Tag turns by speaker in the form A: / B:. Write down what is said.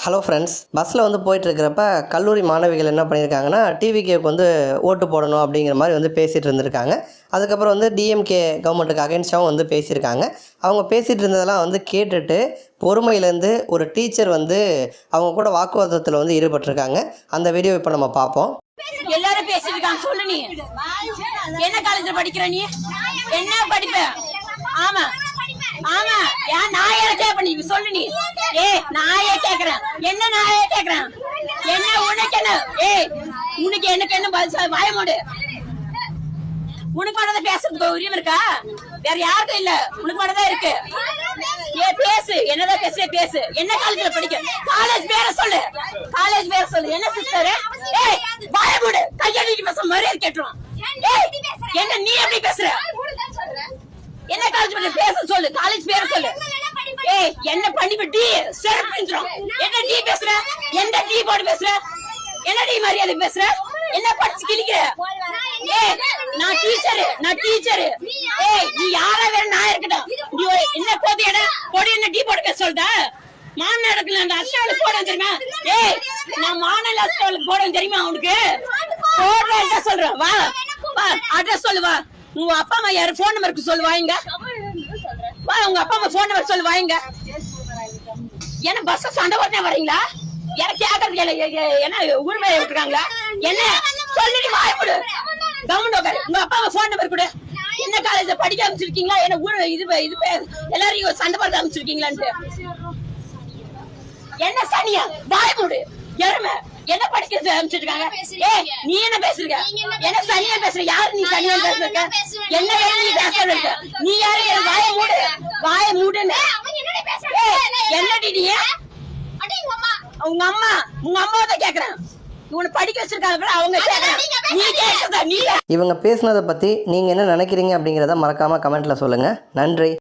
A: Hello friends, பஸ்ஸில் வந்து போயிட்டுருக்கிறப்ப கல்லூரி மாணவிகள் என்ன பண்ணியிருக்காங்கன்னா, டிவிகேக்கு வந்து ஓட்டு போடணும் அப்படிங்கிற மாதிரி வந்து பேசிகிட்டு இருந்திருக்காங்க. அதுக்கப்புறம் வந்து டிஎம்கே கவர்மெண்ட்டுக்கு அகைன்ஸ்டாகவும் வந்து பேசியிருக்காங்க. அவங்க பேசிகிட்டு இருந்ததெல்லாம் வந்து கேட்டுட்டு பொறுமையிலேருந்து ஒரு டீச்சர் வந்து அவங்க கூட வாக்குவாதத்தில் வந்து ஈடுபட்டிருக்காங்க. அந்த வீடியோ இப்போ நம்ம பார்ப்போம்.
B: எல்லாரும் பேசிட்டு இருக்காங்க. சொல்லு, நீ என்ன காலேஜ்ல படிக்கிற? நீ என்ன படிப்ப? ஆமா ஆமா, ஏன் நாயே கேப்ப? நீ சொல்லு, நீ நாயே கேக்குறேன். என்ன நாயே கேக்குறேன்? என்ன உனக்கு என்ன? உனக்கு எனக்கு என்ன பயமோடு? உனக்கு மட்டும் பேசுறதுக்கு உரிமை இருக்கா? வேற யாருக்கும் இல்ல, உனக்கு மட்டும் தான் இருக்கு. பேசு, என்னதான் பேச பேசு. என்ன காலேஜ்ல படிக்க? காலேஜ் பேர சொல்லு, காலேஜ் பேர சொல்லு. என்ன சிஸ்டர்? பயமோடு கையடிக்கு பேச மரியாதை கேட்டுரும். என்ன நீ எப்படி பேசுற? என்ன காலேஜ் பத்தி பேச சொல்லு, காலேஜ் பேர சொல்லு. என்ன பண்ணிவிட்டு சிறப்பின்றோம். என்ன நீ பேசுற? எந்த டீ போட்டு பேசுற? என்ன டீ மரியாதை பேசுற? என்ன படிச்சு கிழிக்கிற? நான் டீச்சரு. நீ யாரா வேற நான் இருக்கட்டும். நீ என்ன போது பொடி என்ன டீ போட்டு பேச சொல்லிட்டா? மாநில இடத்துல அந்த அஸ்டாலுக்கு போட தெரியுமா? நான் மாநில அஸ்டாலுக்கு போட தெரியுமா உனக்கு? போடுற சொல்றேன். வா வா, அட்ரஸ் சொல்லு. வா, உங்க அப்பா அம்மா யாரு போன் நம்பருக்கு சொல்லு. வாங்க வா, உங்க அப்பா அம்மா போன் நம்பர் சொல்லு. வாங்க. என்ன பஸ் சண்டை போட்டே வரீங்களா? எனக்கு கேக்குறது என்ன உரிமை விட்டுருக்காங்களா? என்ன சொல்லி வாய்ப்புடு. கவர்மெண்ட் உட்காரு. உங்க அப்பா அம்மா போன் நம்பர் கொடு. என்ன காலேஜ்ல படிக்க அமைச்சிருக்கீங்களா? என்ன ஊர் இது எல்லாரையும் சண்டை போட அமைச்சிருக்கீங்களான்ட்டு என்ன சனியா வாய்ப்புடு எருமை. என்ன படிக்க அமைச்சிருக்காங்க? நீ என்ன பேசுறீங்க? என்ன சனியா பேசுற? யாரு நீ சனியா பேசுறீங்க? என்ன நீ பேசுற? நீ யாரு? வாய மூடுன்னு என்னடி நீ? உங்க அம்மாவை கேக்குறேன். இவனை படிக்க வச்சிருக்காங்க, அவங்க கேக்குறாங்க. நீ கேக்குறதா? நீ
A: இவங்க பேசுனதை பற்றி நீங்கள் என்ன நினைக்கிறீங்க அப்படிங்கிறத மறக்காமல் கமெண்ட்டில் சொல்லுங்கள். நன்றி.